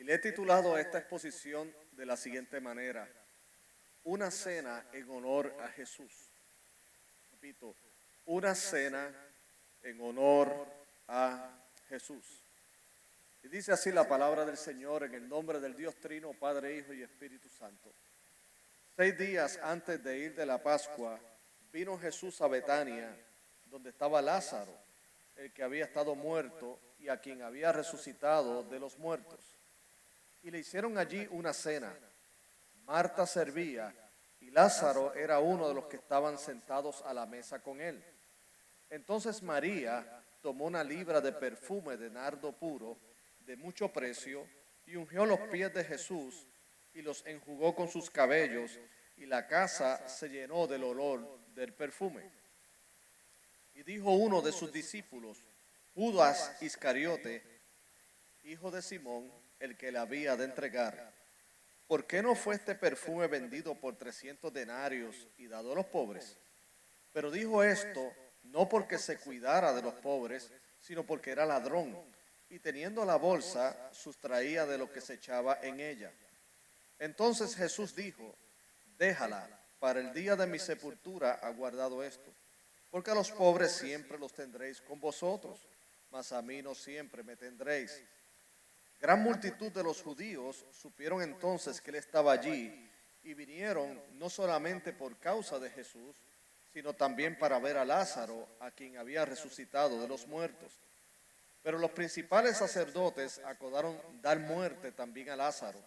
le he titulado a esta exposición de la siguiente manera: una cena en honor a Jesús. Repito, una cena en honor a Jesús. Y dice así la palabra del Señor en el nombre del Dios Trino, Padre, Hijo y Espíritu Santo. 6 días antes de ir de la Pascua, vino Jesús a Betania, donde estaba Lázaro, el que había estado muerto y a quien había resucitado de los muertos. Y le hicieron allí una cena. Marta servía y Lázaro era uno de los que estaban sentados a la mesa con él. Entonces María tomó una libra de perfume de nardo puro, de mucho precio, y ungió los pies de Jesús y los enjugó con sus cabellos, y la casa se llenó del olor del perfume. Y dijo uno de sus discípulos, Judas Iscariote, hijo de Simón, el que le había de entregar: ¿por qué no fue este perfume vendido por 300 denarios y dado a los pobres? Pero dijo esto no porque se cuidara de los pobres, sino porque era ladrón, y teniendo la bolsa, sustraía de lo que se echaba en ella. Entonces Jesús dijo, déjala, para el día de mi sepultura ha guardado esto, porque a los pobres siempre los tendréis con vosotros, mas a mí no siempre me tendréis. Gran multitud de los judíos supieron entonces que él estaba allí, y vinieron no solamente por causa de Jesús, sino también para ver a Lázaro, a quien había resucitado de los muertos. Pero los principales sacerdotes acordaron dar muerte también a Lázaro,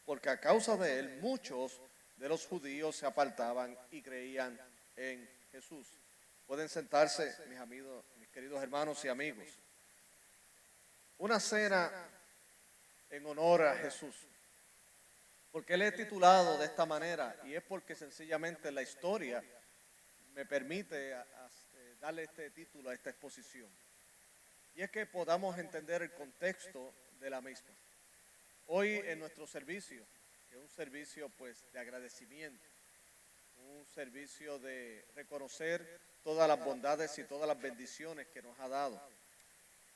porque a causa de él muchos de los judíos se apartaban y creían en Jesús. Pueden sentarse, mis amigos, mis queridos hermanos y amigos. Una cena en honor a Jesús. ¿Por qué le he titulado de esta manera? Y es porque sencillamente la historia me permite darle este título a esta exposición. Y es que podamos entender el contexto de la misma. Hoy en nuestro servicio, que es un servicio pues de agradecimiento, un servicio de reconocer todas las bondades y todas las bendiciones que nos ha dado.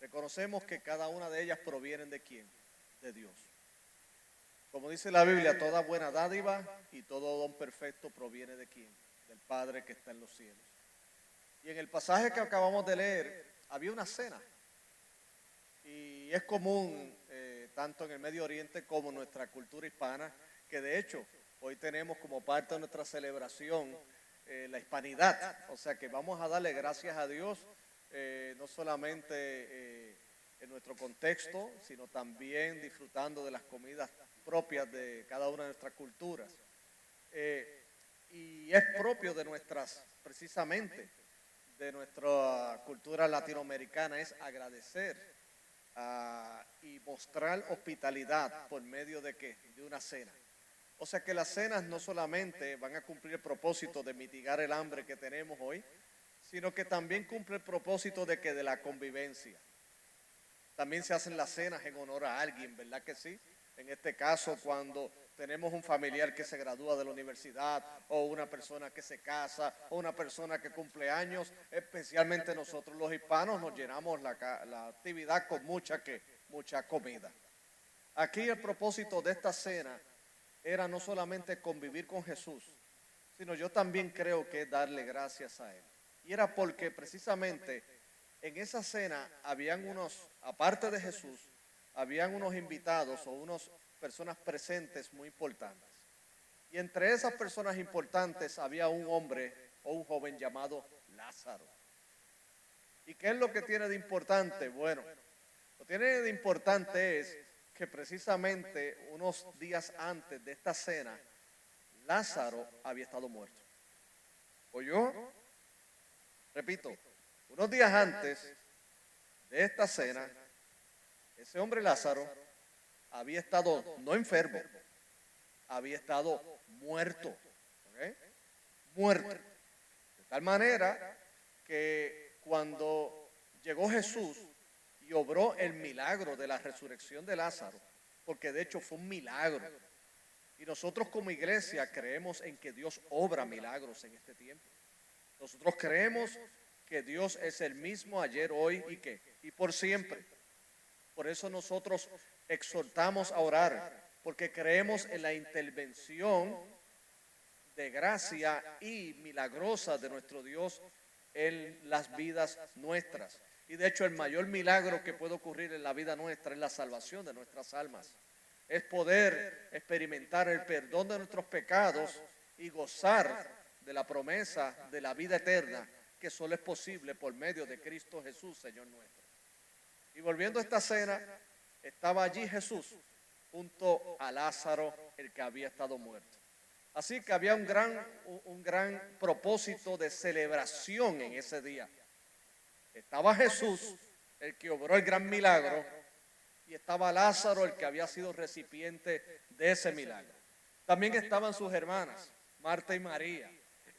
Reconocemos que cada una de ellas provienen ¿de quién? De Dios. Como dice la Biblia, toda buena dádiva y todo don perfecto proviene ¿de quién? Del Padre que está en los cielos. Y en el pasaje que acabamos de leer, había una cena. Y es común, tanto en el Medio Oriente como en nuestra cultura hispana, que de hecho hoy tenemos como parte de nuestra celebración la hispanidad. O sea que vamos a darle gracias a Dios, no solamente en nuestro contexto, sino también disfrutando de las comidas propias de cada una de nuestras culturas. Y es propio de nuestras, precisamente, de nuestra cultura latinoamericana, es agradecer y mostrar hospitalidad por medio de ¿qué? De una cena. O sea que las cenas no solamente van a cumplir el propósito de mitigar el hambre que tenemos hoy, sino que también cumple el propósito de que de la convivencia. También se hacen las cenas en honor a alguien, ¿verdad que sí? En este caso, cuando tenemos un familiar que se gradúa de la universidad, o una persona que se casa, o una persona que cumple años, especialmente nosotros los hispanos nos llenamos la actividad con mucha comida. Aquí el propósito de esta cena era no solamente convivir con Jesús, sino yo también creo que es darle gracias a Él. Y era porque precisamente en esa cena habían aparte de Jesús, habían unos invitados o unas personas presentes muy importantes. Y entre esas personas importantes había un hombre o un joven llamado Lázaro. ¿Y qué es lo que tiene de importante? Bueno, lo que tiene de importante es que precisamente unos días antes de esta cena, Lázaro había estado muerto. ¿Oyó? Repito, unos días antes de esta cena, ese hombre Lázaro había estado no enfermo, había estado muerto. ¿Okay? Muerto. De tal manera que cuando llegó Jesús y obró el milagro de la resurrección de Lázaro, porque de hecho fue un milagro, y nosotros como iglesia creemos en que Dios obra milagros en este tiempo. Nosotros creemos que Dios es el mismo ayer, hoy y por siempre. Por eso nosotros exhortamos a orar porque creemos en la intervención de gracia y milagrosa de nuestro Dios en las vidas nuestras. Y de hecho el mayor milagro que puede ocurrir en la vida nuestra es la salvación de nuestras almas. Es poder experimentar el perdón de nuestros pecados y gozar de la promesa de la vida eterna que solo es posible por medio de Cristo Jesús, Señor nuestro. Y volviendo a esta cena, estaba allí Jesús junto a Lázaro, el que había estado muerto. Así que había un gran propósito de celebración en ese día. Estaba Jesús, el que obró el gran milagro, y estaba Lázaro, el que había sido recipiente de ese milagro. También estaban sus hermanas, Marta y María.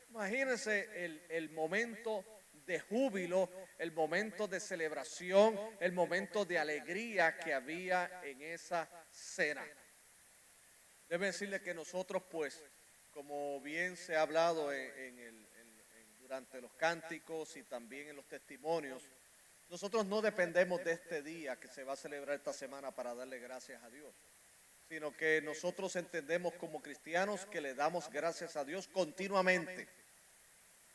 Imagínense el momento de júbilo, el momento de celebración, el momento de alegría que había en esa cena. Debo decirle que nosotros, pues, como bien se ha hablado durante los cánticos y también en los testimonios, nosotros no dependemos de este día que se va a celebrar esta semana para darle gracias a Dios, sino que nosotros entendemos como cristianos que le damos gracias a Dios continuamente.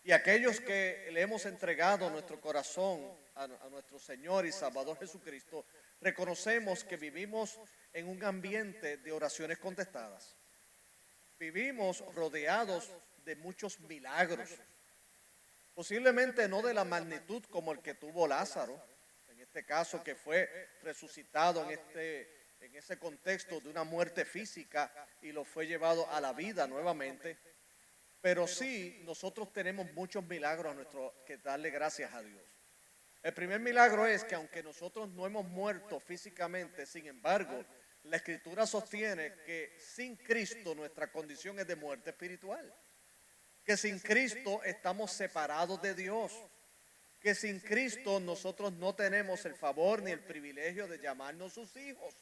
Y aquellos que le hemos entregado nuestro corazón a nuestro Señor y Salvador Jesucristo, reconocemos que vivimos en un ambiente de oraciones contestadas. Vivimos rodeados de muchos milagros, posiblemente no de la magnitud como el que tuvo Lázaro, en este caso que fue resucitado en ese contexto de una muerte física y lo fue llevado a la vida nuevamente. Pero sí, nosotros tenemos muchos milagros que darle gracias a Dios. El primer milagro es que aunque nosotros no hemos muerto físicamente, sin embargo, la Escritura sostiene que sin Cristo nuestra condición es de muerte espiritual. Que sin Cristo estamos separados de Dios. Que sin Cristo nosotros no tenemos el favor ni el privilegio de llamarnos sus hijos.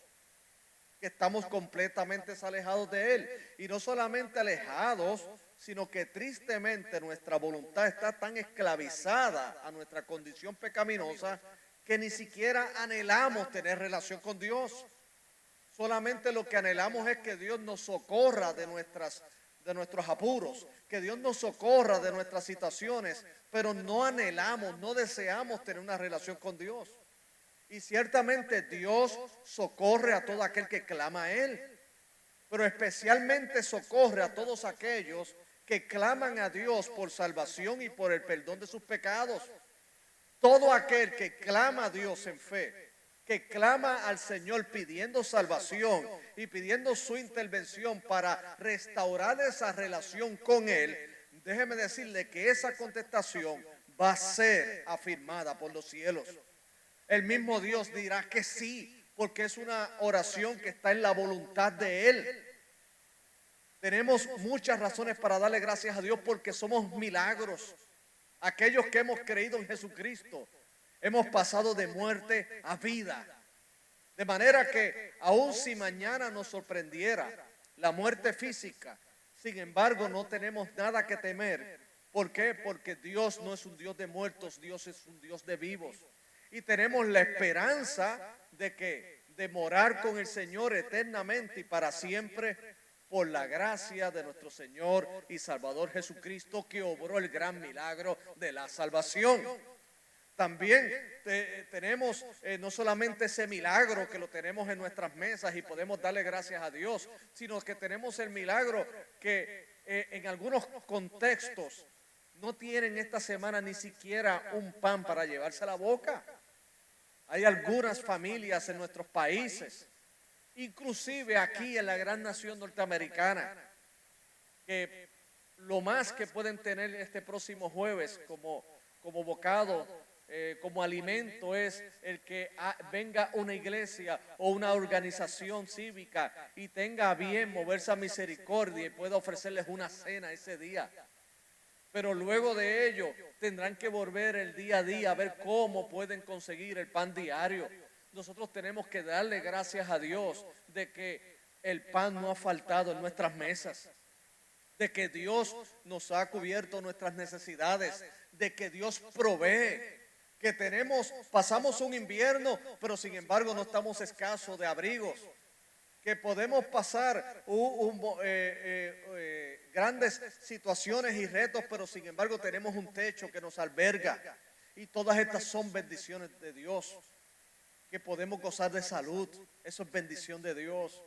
Que estamos completamente alejados de Él. Y no solamente alejados, sino que tristemente nuestra voluntad está tan esclavizada a nuestra condición pecaminosa que ni siquiera anhelamos tener relación con Dios. Solamente lo que anhelamos es que Dios nos socorra de nuestros apuros, que Dios nos socorra de nuestras situaciones, pero no anhelamos, no deseamos tener una relación con Dios. Y ciertamente Dios socorre a todo aquel que clama a Él, pero especialmente socorre a todos aquellos que claman a Dios por salvación y por el perdón de sus pecados. Todo aquel que clama a Dios en fe, que clama al Señor pidiendo salvación y pidiendo su intervención para restaurar esa relación con Él, déjeme decirle que esa contestación va a ser afirmada por los cielos. El mismo Dios dirá que sí, porque es una oración que está en la voluntad de Él. Tenemos muchas razones para darle gracias a Dios porque somos milagros. Aquellos que hemos creído en Jesucristo, hemos pasado de muerte a vida. De manera que aun si mañana nos sorprendiera la muerte física, sin embargo no tenemos nada que temer. ¿Por qué? Porque Dios no es un Dios de muertos, Dios es un Dios de vivos. Y tenemos la esperanza de morar con el Señor eternamente y para siempre, por la gracia de nuestro Señor y Salvador Jesucristo, que obró el gran milagro de la salvación. También tenemos no solamente ese milagro que lo tenemos en nuestras mesas y podemos darle gracias a Dios, sino que tenemos el milagro que en algunos contextos no tienen esta semana ni siquiera un pan para llevarse a la boca. Hay algunas familias en nuestros países, inclusive aquí en la gran nación norteamericana, que lo más que pueden tener este próximo jueves como bocado, como alimento, es el que venga una iglesia o una organización cívica y tenga a bien moverse a misericordia y pueda ofrecerles una cena ese día. Pero luego de ello tendrán que volver el día a día a ver cómo pueden conseguir el pan diario. Nosotros tenemos que darle gracias a Dios de que el pan no ha faltado en nuestras mesas, de que Dios nos ha cubierto nuestras necesidades, de que Dios provee. que pasamos un invierno, pero sin embargo no estamos escasos de abrigos, que podemos pasar grandes situaciones y retos, pero sin embargo tenemos un techo que nos alberga. Y todas estas son bendiciones de Dios. Que podemos gozar de salud, eso es bendición de Dios.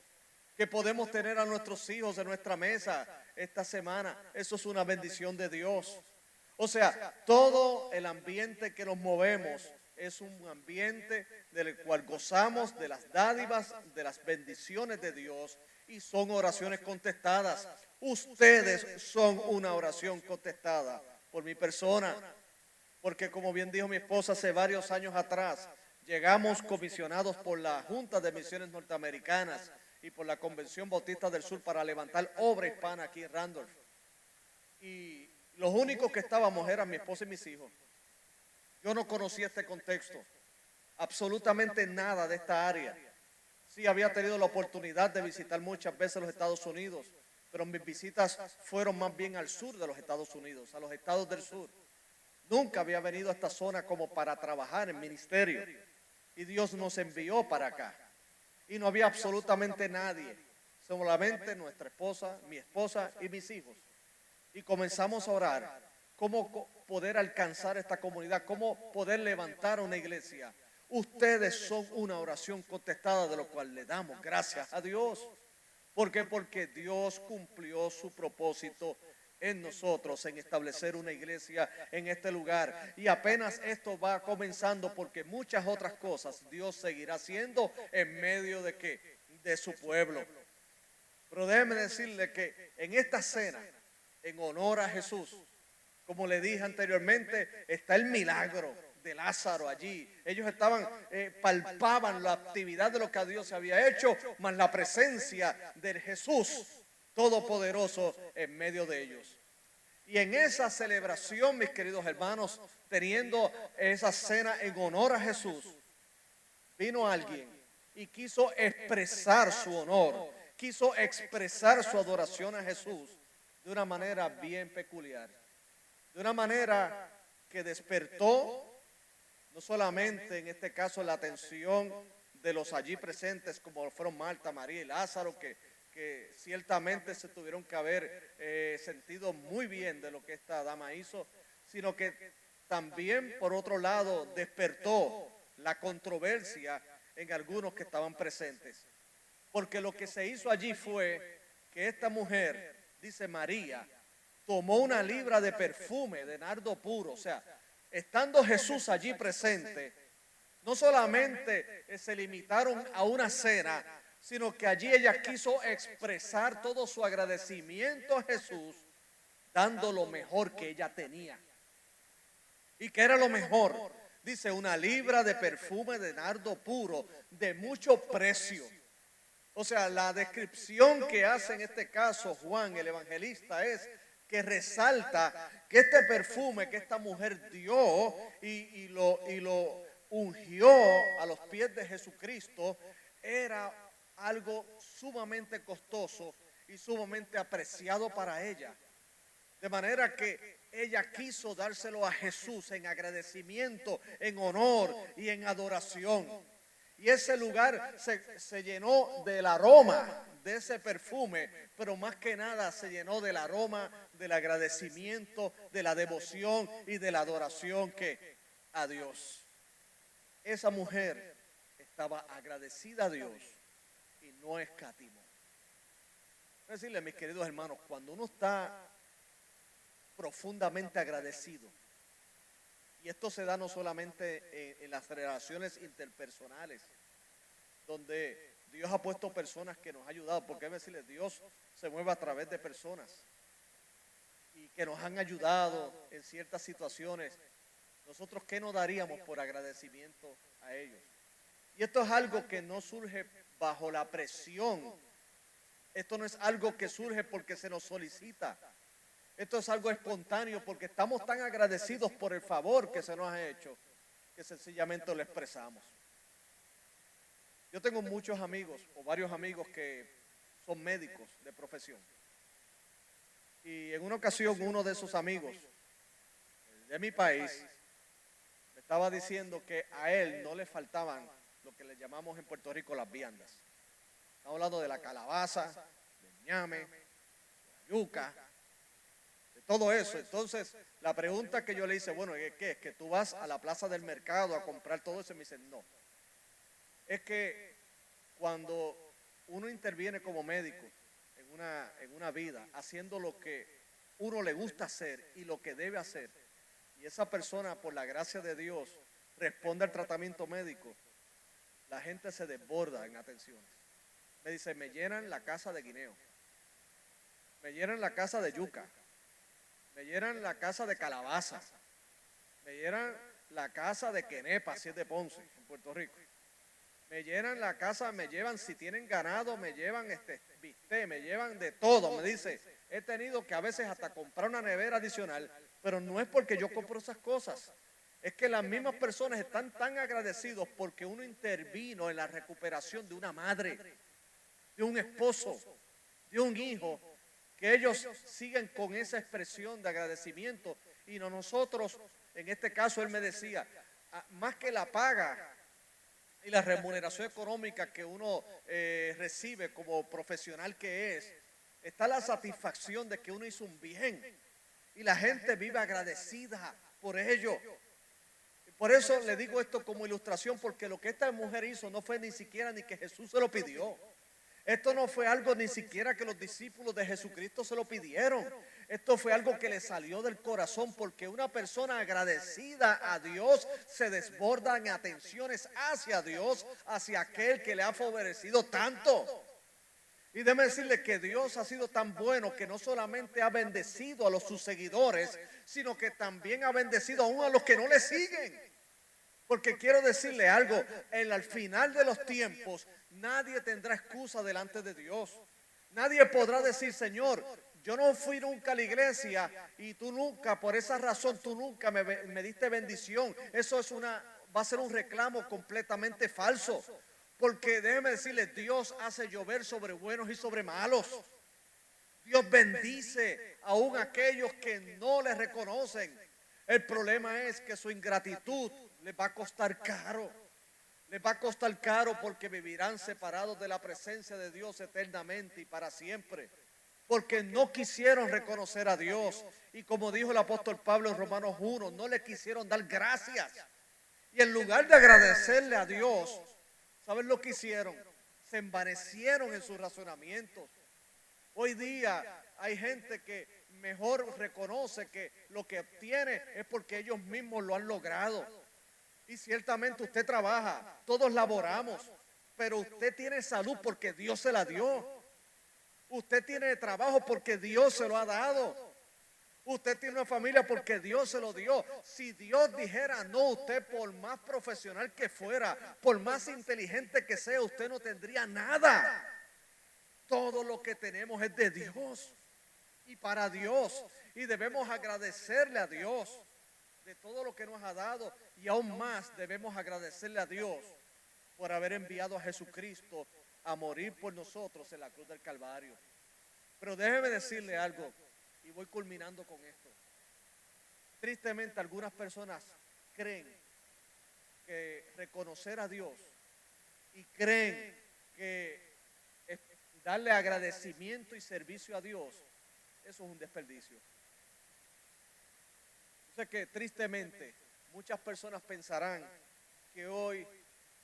Que podemos tener a nuestros hijos en nuestra mesa esta semana, eso es una bendición de Dios. O sea, todo el ambiente que nos movemos es un ambiente del cual gozamos de las dádivas, de las bendiciones de Dios, y son oraciones contestadas. Ustedes son una oración contestada por mi persona, porque como bien dijo mi esposa hace varios años atrás, llegamos comisionados por la Junta de Misiones Norteamericanas y por la Convención Bautista del Sur para levantar obra hispana aquí en Randolph. Y los únicos que estábamos eran mi esposa y mis hijos. Yo no conocía este contexto, absolutamente nada de esta área. Sí, había tenido la oportunidad de visitar muchas veces los Estados Unidos, pero mis visitas fueron más bien al sur de los Estados Unidos, a los estados del sur. Nunca había venido a esta zona como para trabajar en ministerio. Y Dios nos envió para acá. Y no había absolutamente nadie, solamente nuestra esposa, mi esposa y mis hijos. Y comenzamos a orar cómo poder alcanzar esta comunidad, cómo poder levantar una iglesia. Ustedes son una oración contestada, de lo cual le damos gracias a Dios. ¿Por qué? Porque Dios cumplió su propósito en nosotros, en establecer una iglesia en este lugar. Y apenas esto va comenzando, porque muchas otras cosas Dios seguirá haciendo en medio de ¿qué? De su pueblo. Pero déjeme decirle que en esta cena, en honor a Jesús, como le dije anteriormente, está el milagro de Lázaro allí. Ellos palpaban la actividad de lo que Dios había hecho, más la presencia del Jesús Todopoderoso en medio de ellos. Y en esa celebración, mis queridos hermanos, teniendo esa cena en honor a Jesús, vino alguien y quiso expresar su honor, quiso expresar su adoración a Jesús de una manera bien peculiar, de una manera que despertó no solamente en este caso la atención de los allí presentes, como fueron Marta, María y Lázaro, que ciertamente se tuvieron que haber sentido muy bien de lo que esta dama hizo, sino que también, por otro lado, despertó la controversia en algunos que estaban presentes. Porque lo que se hizo allí fue que esta mujer, dice María, tomó una libra de perfume de nardo puro. O sea, estando Jesús allí presente, no solamente se limitaron a una cena, sino que allí ella quiso expresar todo su agradecimiento a Jesús, dando lo mejor que ella tenía. ¿Y qué era lo mejor? Dice, una libra de perfume de nardo puro, de mucho precio. O sea, la descripción que hace en este caso Juan, el evangelista, es que resalta que este perfume que esta mujer dio y lo ungió a los pies de Jesucristo era algo sumamente costoso y sumamente apreciado para ella. De manera que ella quiso dárselo a Jesús en agradecimiento, en honor y en adoración. Y ese lugar se llenó del aroma de ese perfume, pero más que nada se llenó del aroma del agradecimiento, de la devoción y de la adoración que a Dios. Esa mujer estaba agradecida a Dios y no escatimó. Quiero decirle, mis queridos hermanos, cuando uno está profundamente agradecido, y esto se da no solamente en las relaciones interpersonales, donde Dios ha puesto personas que nos han ayudado, porque hay que decirle, Dios se mueve a través de personas y que nos han ayudado en ciertas situaciones. Nosotros, ¿qué nos daríamos por agradecimiento a ellos? Y esto es algo que no surge bajo la presión. Esto no es algo que surge porque se nos solicita. Esto es algo espontáneo porque estamos tan agradecidos por el favor que se nos ha hecho que sencillamente lo expresamos. Yo tengo muchos amigos o varios amigos que son médicos de profesión. Y en una ocasión uno de esos amigos de mi país me estaba diciendo que a él no le faltaban lo que le llamamos en Puerto Rico las viandas. Estamos hablando de la calabaza, del ñame, de la yuca, de todo eso. Entonces, la pregunta que yo le hice, bueno, ¿qué es? ¿Que tú vas a la plaza del mercado a comprar todo eso? Y me dice, no. Es que cuando uno interviene como médico en una vida, haciendo lo que uno le gusta hacer y lo que debe hacer, y esa persona, por la gracia de Dios, responde al tratamiento médico, la gente se desborda en atenciones. Me dice, me llenan la casa de guineo, me llenan la casa de yuca, me llenan la casa de calabaza, me llenan la casa de quenepa, si es de Ponce, en Puerto Rico. Me llenan la casa, me llevan, si tienen ganado, me llevan bistec, me llevan de todo. Me dice, he tenido que a veces hasta comprar una nevera adicional, pero no es porque yo compro esas cosas. Es que las mismas personas están tan agradecidos porque uno intervino en la recuperación de una madre, de un esposo, de un hijo, que ellos siguen con esa expresión de agradecimiento. Y no nosotros, en este caso él me decía, más que la paga y la remuneración económica que uno recibe como profesional que es, está la satisfacción de que uno hizo un bien y la gente vive agradecida por ello. Por eso le digo esto como ilustración, porque lo que esta mujer hizo no fue ni siquiera ni que Jesús se lo pidió. Esto no fue algo ni siquiera que los discípulos de Jesucristo se lo pidieron. Esto fue algo que le salió del corazón, porque una persona agradecida a Dios se desborda en atenciones hacia Dios, hacia aquel que le ha favorecido tanto. Y déjeme decirle que Dios ha sido tan bueno que no solamente ha bendecido a sus seguidores, sino que también ha bendecido aún a los que no le siguen. Porque quiero decirle algo, al final de los tiempos, nadie tendrá excusa delante de Dios. Nadie podrá decir, Señor, yo no fui nunca a la iglesia y tú nunca, por esa razón, tú nunca me diste bendición. Eso va a ser un reclamo completamente falso. Porque déjeme decirle, Dios hace llover sobre buenos y sobre malos. Dios bendice aún a aquellos que no le reconocen. El problema es que su ingratitud les va a costar caro. Les va a costar caro porque vivirán separados de la presencia de Dios eternamente y para siempre. Porque no quisieron reconocer a Dios. Y como dijo el apóstol Pablo en Romanos 1, no le quisieron dar gracias. Y en lugar de agradecerle a Dios, ¿saben lo que hicieron? Se envanecieron en sus razonamientos. Hoy día hay gente que mejor reconoce que lo que obtiene es porque ellos mismos lo han logrado. Y ciertamente usted trabaja, todos laboramos, pero usted tiene salud porque Dios se la dio. Usted tiene trabajo porque Dios se lo ha dado. Usted tiene una familia porque Dios se lo dio. Si Dios dijera no, usted por más profesional que fuera, por más inteligente que sea, usted no tendría nada. Todo lo que tenemos es de Dios y para Dios. Y debemos agradecerle a Dios de todo lo que nos ha dado. Y aún más debemos agradecerle a Dios por haber enviado a Jesucristo a morir por nosotros en la cruz del Calvario. Pero déjeme decirle algo, y voy culminando con esto. Tristemente algunas personas creen que reconocer a Dios y creen que darle agradecimiento y servicio a Dios, eso es un desperdicio. Yo sé que tristemente muchas personas pensarán que hoy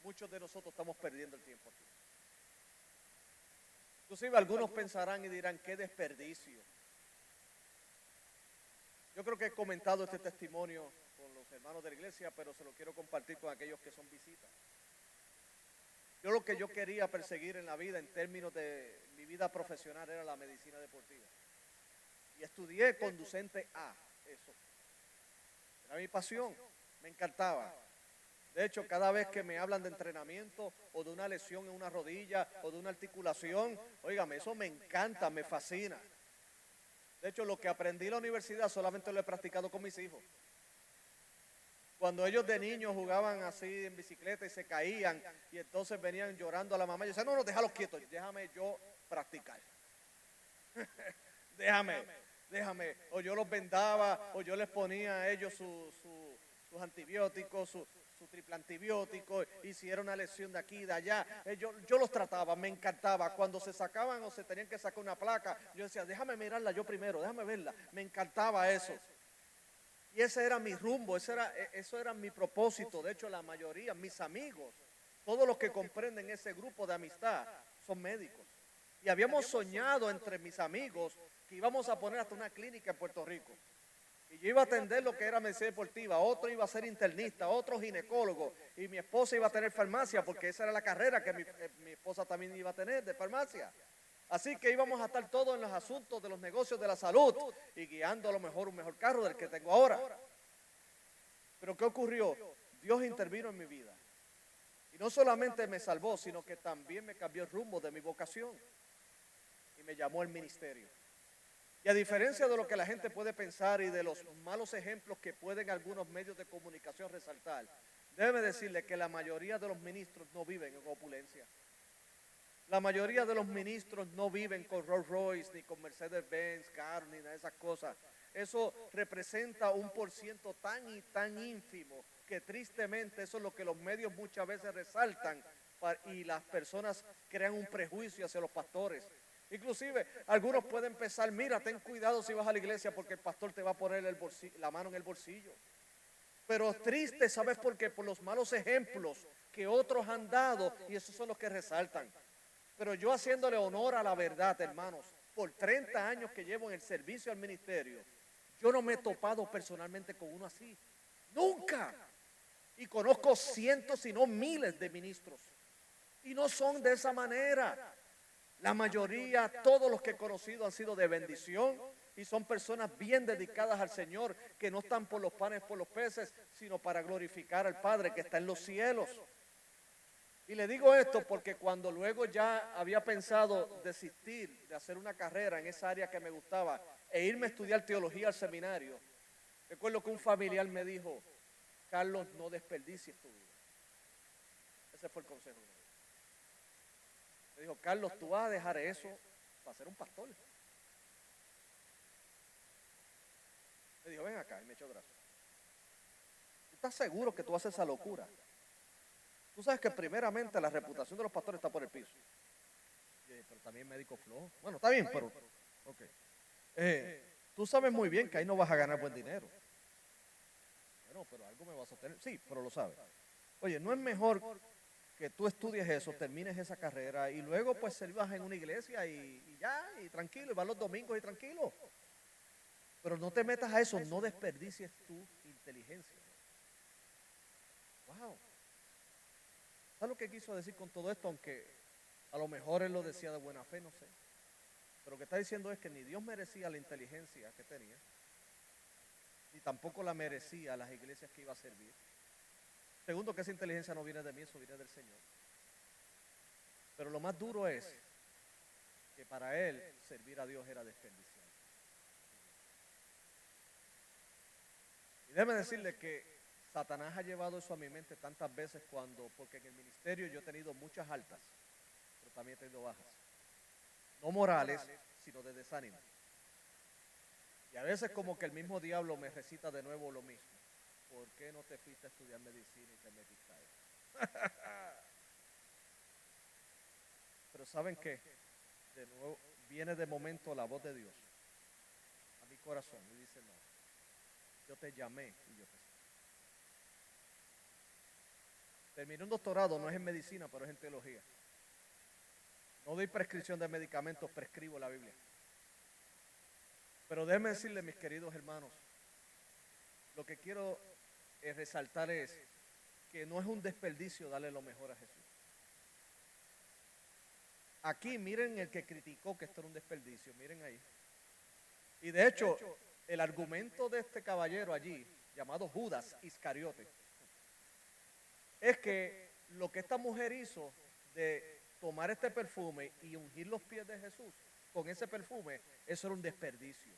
muchos de nosotros estamos perdiendo el tiempo aquí. Inclusive algunos pensarán y dirán, qué desperdicio. Yo creo que he comentado este testimonio con los hermanos de la iglesia, pero se lo quiero compartir con aquellos que son visitas. Yo lo que yo quería perseguir en la vida en términos de mi vida profesional era la medicina deportiva. Y estudié conducente A, eso. Era mi pasión, me encantaba. De hecho, cada vez que me hablan de entrenamiento o de una lesión en una rodilla o de una articulación, óigame, eso me encanta, me fascina. De hecho, lo que aprendí en la universidad solamente lo he practicado con mis hijos. Cuando ellos de niños jugaban así en bicicleta y se caían y entonces venían llorando a la mamá, yo decía, no, déjalos quietos, déjame yo practicar. déjame, o yo los vendaba, o yo les ponía a ellos sus antibióticos, su triple antibiótico, hicieron una lesión de aquí y de allá. Yo los trataba, me encantaba. Cuando se sacaban o se tenían que sacar una placa, yo decía, déjame mirarla yo primero, déjame verla. Me encantaba eso. Y ese era mi rumbo, eso era mi propósito. De hecho, la mayoría, mis amigos, todos los que comprenden ese grupo de amistad, son médicos. Y habíamos soñado entre mis amigos que íbamos a poner hasta una clínica en Puerto Rico. Y yo iba a atender lo que era medicina deportiva, otro iba a ser internista, otro ginecólogo, y mi esposa iba a tener farmacia, porque esa era la carrera que mi esposa también iba a tener, de farmacia. Así que íbamos a estar todos en los asuntos de los negocios de la salud y guiando a lo mejor un mejor carro del que tengo ahora. Pero ¿qué ocurrió? Dios intervino en mi vida. Y no solamente me salvó, sino que también me cambió el rumbo de mi vocación. Y me llamó al ministerio. Y a diferencia de lo que la gente puede pensar y de los malos ejemplos que pueden algunos medios de comunicación resaltar, déjeme decirle que la mayoría de los ministros no viven en opulencia. La mayoría de los ministros no viven con Rolls Royce, ni con Mercedes-Benz, carro, ni nada de esas cosas. Eso representa un % tan y tan ínfimo que tristemente eso es lo que los medios muchas veces resaltan y las personas crean un prejuicio hacia los pastores. Inclusive, algunos pueden pensar, mira, ten cuidado si vas a la iglesia porque el pastor te va a poner la mano en el bolsillo. Pero triste, ¿sabes por qué? Por los malos ejemplos que otros han dado y esos son los que resaltan. Pero yo haciéndole honor a la verdad, hermanos, por 30 años que llevo en el servicio al ministerio, yo no me he topado personalmente con uno así. ¡Nunca! Y conozco cientos, si no miles de ministros. Y no son de esa manera. La mayoría, todos los que he conocido han sido de bendición y son personas bien dedicadas al Señor, que no están por los panes, por los peces, sino para glorificar al Padre que está en los cielos. Y le digo esto porque cuando luego ya había pensado desistir de hacer una carrera en esa área que me gustaba e irme a estudiar teología al seminario, recuerdo que un familiar me dijo, Carlos, no desperdicies tu vida. Ese fue el consejo. Me dijo, Carlos, tú vas a dejar eso para ser un pastor. Me dijo, ven acá, y me echó brazos. ¿Tú estás seguro que tú haces esa locura? Tú sabes que primeramente la reputación de los pastores está por el piso. Pero también médico flojo. Bueno, está bien, pero... Okay. Tú sabes muy bien que ahí no vas a ganar buen dinero. Bueno, pero algo me vas a sostener. Sí, pero lo sabes. Oye, ¿no es mejor que tú estudies eso, termines esa carrera y luego pues sirvas en una iglesia y ya, y tranquilo, y vas los domingos y tranquilo? Pero no te metas a eso, no desperdicies tu inteligencia. Wow. ¿Sabes lo que quiso decir con todo esto? Aunque a lo mejor él lo decía de buena fe, no sé. Pero lo que está diciendo es que ni Dios merecía la inteligencia que tenía, ni tampoco la merecía las iglesias que iba a servir. Segundo, que esa inteligencia no viene de mí, eso viene del Señor. Pero lo más duro es que para él servir a Dios era desperdiciar. Y déjeme decirle que Satanás ha llevado eso a mi mente tantas veces porque en el ministerio yo he tenido muchas altas, pero también he tenido bajas. No morales, sino de desánimo. Y a veces como que el mismo diablo me recita de nuevo lo mismo. ¿Por qué no te fuiste a estudiar medicina y te metiste ahí? Pero ¿saben qué? De nuevo viene de momento la voz de Dios a mi corazón y dice, no, yo te llamé y yo te salvé. Terminé un doctorado, no es en medicina, pero es en teología. No doy prescripción de medicamentos, prescribo la Biblia. Pero déjenme decirle, mis queridos hermanos, lo que quiero resaltar es que no es un desperdicio darle lo mejor a Jesús. Aquí miren el que criticó que esto era un desperdicio, miren ahí. Y de hecho, el argumento de este caballero allí, llamado Judas Iscariote, es que lo que esta mujer hizo de tomar este perfume y ungir los pies de Jesús con ese perfume, eso era un desperdicio.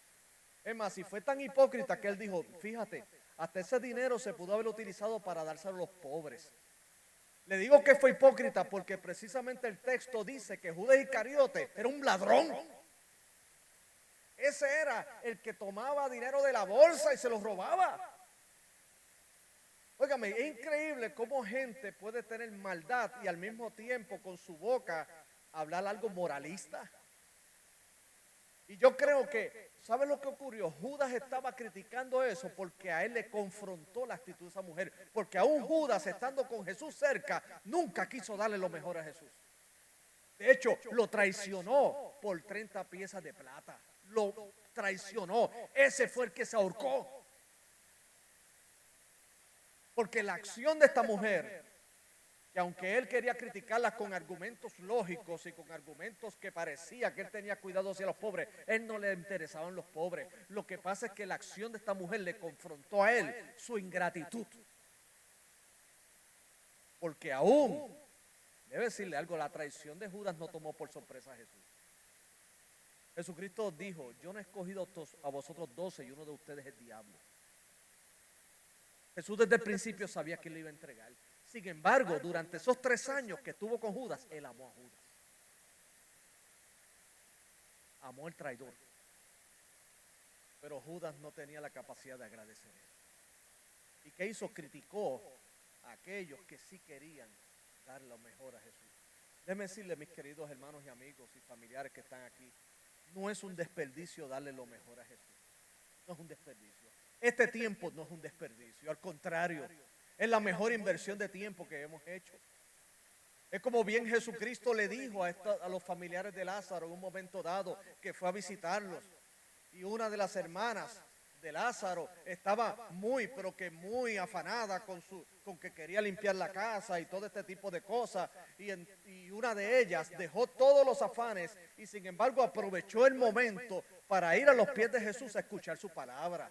Es más, si fue tan hipócrita que él dijo, fíjate, hasta ese dinero se pudo haber utilizado para dárselo a los pobres. Le digo que fue hipócrita porque precisamente el texto dice que Judas Iscariote era un ladrón. Ese era el que tomaba dinero de la bolsa y se los robaba. Óigame, es increíble cómo gente puede tener maldad y al mismo tiempo con su boca hablar algo moralista. Y yo creo que, ¿sabe lo que ocurrió? Judas estaba criticando eso porque a él le confrontó la actitud de esa mujer. Porque aún Judas, estando con Jesús cerca, nunca quiso darle lo mejor a Jesús. De hecho, lo traicionó por 30 piezas de plata. Lo traicionó. Ese fue el que se ahorcó. Porque la acción de esta mujer, que aunque él quería criticarla con argumentos lógicos y con argumentos que parecía que él tenía cuidado hacia los pobres, él no le interesaban los pobres. Lo que pasa es que la acción de esta mujer le confrontó a él su ingratitud. Porque aún, debe decirle algo, la traición de Judas no tomó por sorpresa a Jesús. Jesucristo dijo, yo no he escogido a vosotros 12 y uno de ustedes es el diablo. Jesús desde el principio sabía que le iba a entregar. Sin embargo, durante esos 3 años que estuvo con Judas, él amó a Judas. Amó al traidor. Pero Judas no tenía la capacidad de agradecer eso. ¿Y qué hizo? Criticó a aquellos que sí querían dar lo mejor a Jesús. Déjenme decirle, mis queridos hermanos y amigos y familiares que están aquí, no es un desperdicio darle lo mejor a Jesús. No es un desperdicio. Este tiempo no es un desperdicio, al contrario, es la mejor inversión de tiempo que hemos hecho. Es como bien Jesucristo le dijo a los familiares de Lázaro en un momento dado que fue a visitarlos. Y una de las hermanas de Lázaro estaba pero que muy afanada con que quería limpiar la casa y todo este tipo de cosas. Y una de ellas dejó todos los afanes y sin embargo aprovechó el momento para ir a los pies de Jesús a escuchar su palabra.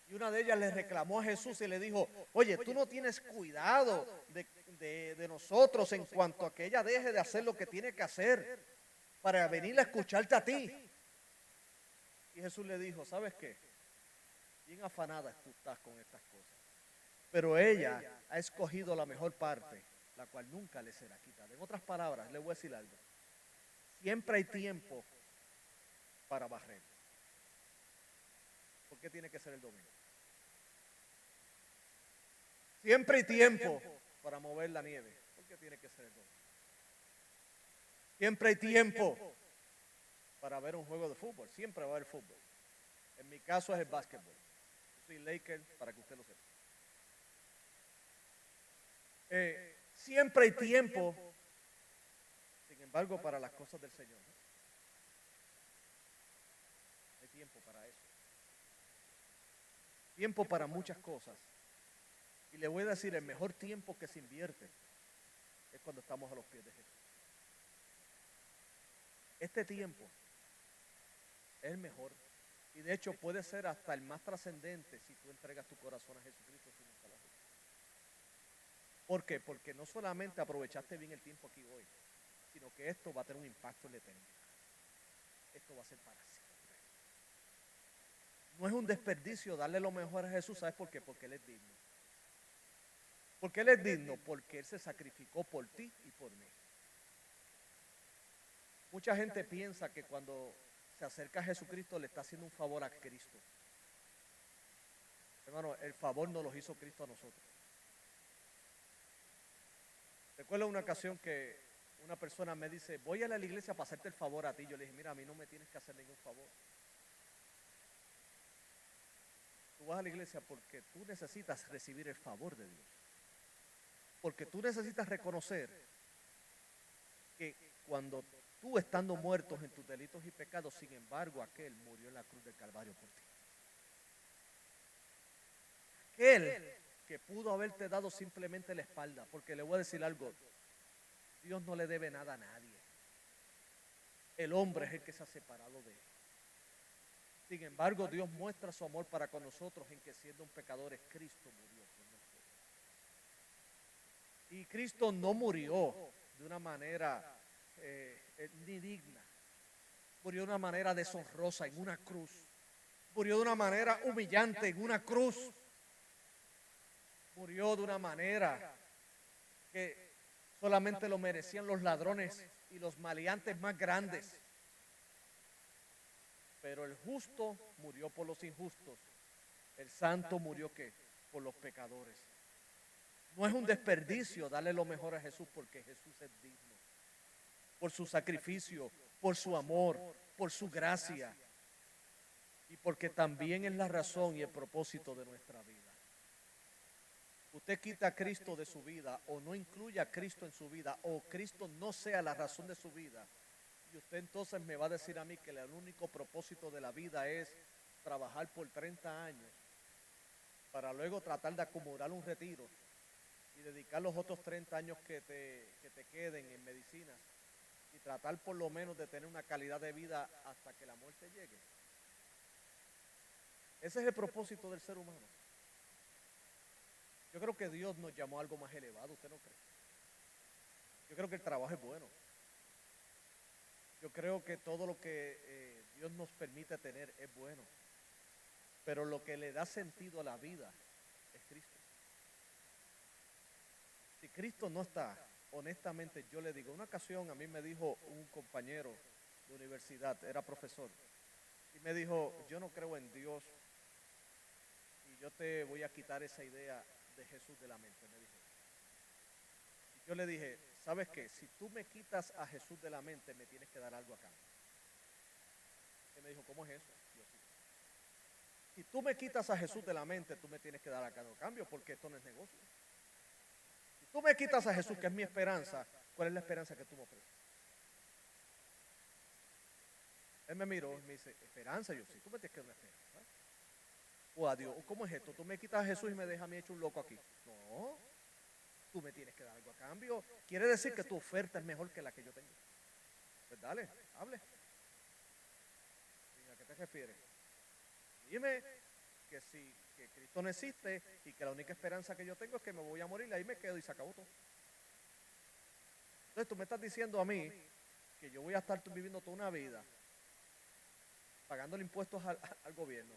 Y una de ellas le reclamó a Jesús y le dijo, oye, tú no tienes cuidado de nosotros en cuanto a que ella deje de hacer lo que tiene que hacer para venir a escucharte a ti. Y Jesús le dijo, ¿sabes qué? Bien afanada tú estás con estas cosas. Pero ella ha escogido la mejor parte, la cual nunca le será quitada. En otras palabras, le voy a decir algo. Siempre hay tiempo para barrer. ¿Por qué tiene que ser el domingo? Siempre hay tiempo para mover la nieve. ¿Por qué tiene que ser el domingo? Siempre hay tiempo para ver un juego de fútbol. Siempre va a haber fútbol. En mi caso es el básquetbol. Yo soy Laker, para que usted lo sepa. Siempre hay tiempo, sin embargo, para las cosas del Señor. ¿No? Hay tiempo para eso. Tiempo para muchas cosas. Y le voy a decir, el mejor tiempo que se invierte es cuando estamos a los pies de Jesús. Este tiempo es el mejor. Y de hecho puede ser hasta el más trascendente si tú entregas tu corazón a Jesucristo. ¿Por qué? Porque no solamente aprovechaste bien el tiempo aquí hoy, sino que esto va a tener un impacto en la eternidad. Esto va a ser para siempre. No es un desperdicio darle lo mejor a Jesús. ¿Sabes por qué? Porque Él es digno. ¿Por qué Él es digno? Porque Él se sacrificó por ti y por mí. Mucha gente piensa que cuando se acerca a Jesucristo le está haciendo un favor a Cristo. Hermano, el favor no lo hizo Cristo a nosotros. Recuerdo una ocasión que una persona me dice, voy a la iglesia para hacerte el favor a ti. Yo le dije, mira, a mí no me tienes que hacer ningún favor. Tú vas a la iglesia porque tú necesitas recibir el favor de Dios. Porque tú necesitas reconocer que cuando tú estando muertos en tus delitos y pecados, sin embargo, aquel murió en la cruz del Calvario por ti. Aquel que pudo haberte dado simplemente la espalda, porque le voy a decir algo, Dios no le debe nada a nadie. El hombre es el que se ha separado de él. Sin embargo, Dios muestra su amor para con nosotros en que siendo un pecadores, Cristo murió por nosotros. Y Cristo no murió de una manera ni digna. Murió de una manera deshonrosa en una cruz. Murió de una manera humillante en una cruz. Murió de una manera que solamente lo merecían los ladrones y los maleantes más grandes. Pero el justo murió por los injustos. El santo murió ¿qué? por los pecadores. No es un desperdicio darle lo mejor a Jesús porque Jesús es digno. Por su sacrificio, por su amor, por su gracia y porque también es la razón y el propósito de nuestra vida. Usted quita a Cristo de su vida o no incluye a Cristo en su vida o Cristo no sea la razón de su vida y usted entonces me va a decir a mí que el único propósito de la vida es trabajar por 30 años para luego tratar de acumular un retiro y dedicar los otros 30 años que te queden en medicinas y tratar por lo menos de tener una calidad de vida hasta que la muerte llegue. Ese es el propósito del ser humano. Yo creo que Dios nos llamó a algo más elevado, ¿usted no cree? Yo creo que el trabajo es bueno. Yo creo que todo lo que Dios nos permite tener es bueno. Pero lo que le da sentido a la vida es Cristo. Si Cristo no está, honestamente yo le digo, una ocasión a mí me dijo un compañero de universidad, era profesor, y me dijo, yo no creo en Dios y yo te voy a quitar esa idea de Jesús de la mente, me dijo. Y yo le dije, ¿sabes qué? Si tú me quitas a Jesús de la mente, me tienes que dar algo a cambio. Y me dijo, ¿cómo es eso? Yo, sí. Si tú me quitas a Jesús de la mente, tú me tienes que dar algo a cambio, porque esto no es negocio. Si tú me quitas a Jesús, que es mi esperanza, ¿cuál es la esperanza que tú me ofreces? Él me miró y me dice, ¿esperanza? Yo, sí, tú me tienes que dar una esperanza. O a Dios, ¿cómo es esto? Tú me quitas a Jesús y me dejas a mí hecho un loco aquí. No, tú me tienes que dar algo a cambio. Quiere decir que tu oferta es mejor que la que yo tengo. Pues dale, hable. ¿A qué te refieres? Dime que si que Cristo no existe y que la única esperanza que yo tengo es que me voy a morir y ahí me quedo y se acabó todo. Entonces tú me estás diciendo a mí que yo voy a estar viviendo toda una vida pagando impuestos al gobierno,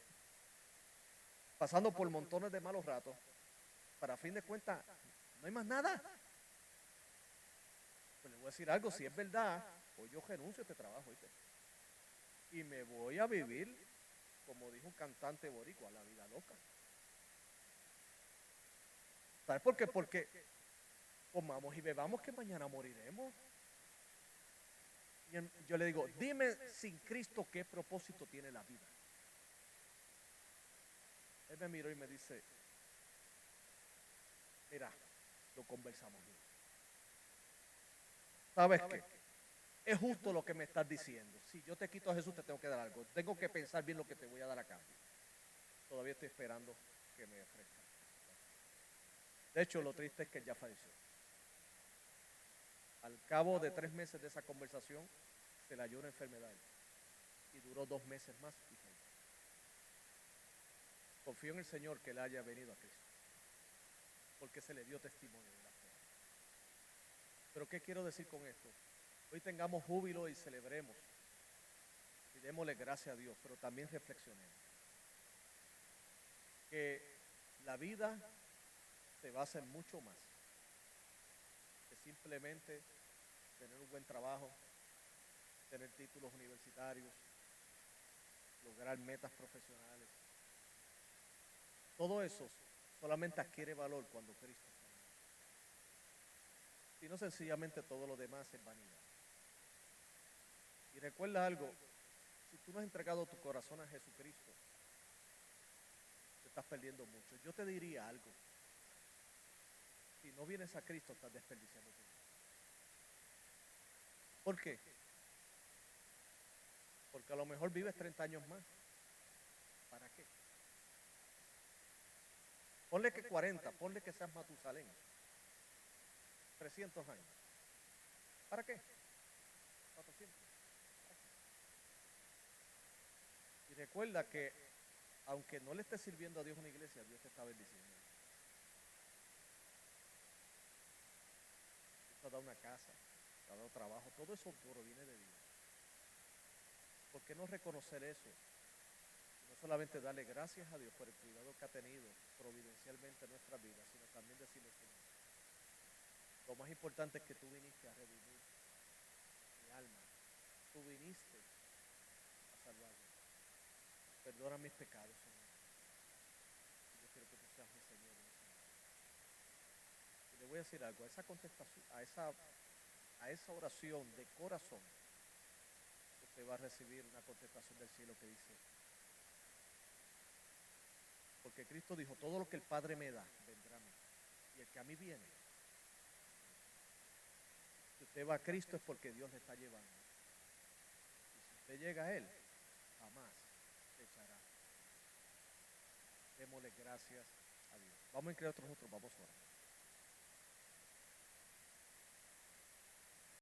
pasando por montones de malos ratos, para a fin de cuentas no hay más nada. Pues le voy a decir algo, si es verdad, pues yo renuncio a este trabajo, ¿viste? Y me voy a vivir, como dijo un cantante boricua, la vida loca. ¿Sabes por qué? Porque comamos y bebamos que mañana moriremos. Y yo le digo, dime sin Cristo qué propósito tiene la vida. Él me miró y me dice, mira, lo conversamos bien. ¿Sabes qué? Es justo lo que me estás diciendo. Si yo te quito a Jesús, te tengo que dar algo. Tengo que pensar bien lo que te voy a dar a cambio. Todavía estoy esperando que me ofrezca. De hecho, lo triste es que él ya falleció. Al cabo de 3 meses de esa conversación, se le halló una enfermedad y duró 2 meses más y falleció. Confío en el Señor que le haya venido a Cristo, porque se le dio testimonio de la fe. Pero ¿qué quiero decir con esto? Hoy tengamos júbilo y celebremos y démosle gracias a Dios, pero también reflexionemos que la vida se basa en mucho más que simplemente tener un buen trabajo, tener títulos universitarios, lograr metas profesionales. Todo eso solamente adquiere valor cuando Cristo está en él. Si no, sencillamente todo lo demás es vanidad. Y recuerda algo, si tú no has entregado tu corazón a Jesucristo, te estás perdiendo mucho. Yo te diría algo, si no vienes a Cristo, estás desperdiciando tu vida. ¿Por qué? Porque a lo mejor vives 30 años más. ¿Para qué? Ponle que 40, ponle que seas Matusalén. 300 años. ¿Para qué? 400. Y recuerda que aunque no le estés sirviendo a Dios en una iglesia, Dios te está bendiciendo. Dios te ha dado una casa, te ha dado trabajo, todo eso proviene de Dios. ¿Por qué no reconocer eso? No solamente darle gracias a Dios por el cuidado que ha tenido providencialmente en nuestra vida, sino también decirle, Señor, lo más importante es que tú viniste a redimir mi alma. Tú viniste a salvarme. Perdona mis pecados, Señor. Yo quiero que tú seas mi Señor. le voy a decir algo, a esa contestación, a esa oración de corazón, usted va a recibir una contestación del cielo que dice, porque Cristo dijo, todo lo que el Padre me da, vendrá a mí. Y el que a mí viene, si usted va a Cristo es porque Dios le está llevando. Y si usted llega a Él, jamás se echará. Démosle gracias a Dios. Vamos a incluir otros, vamos a orar.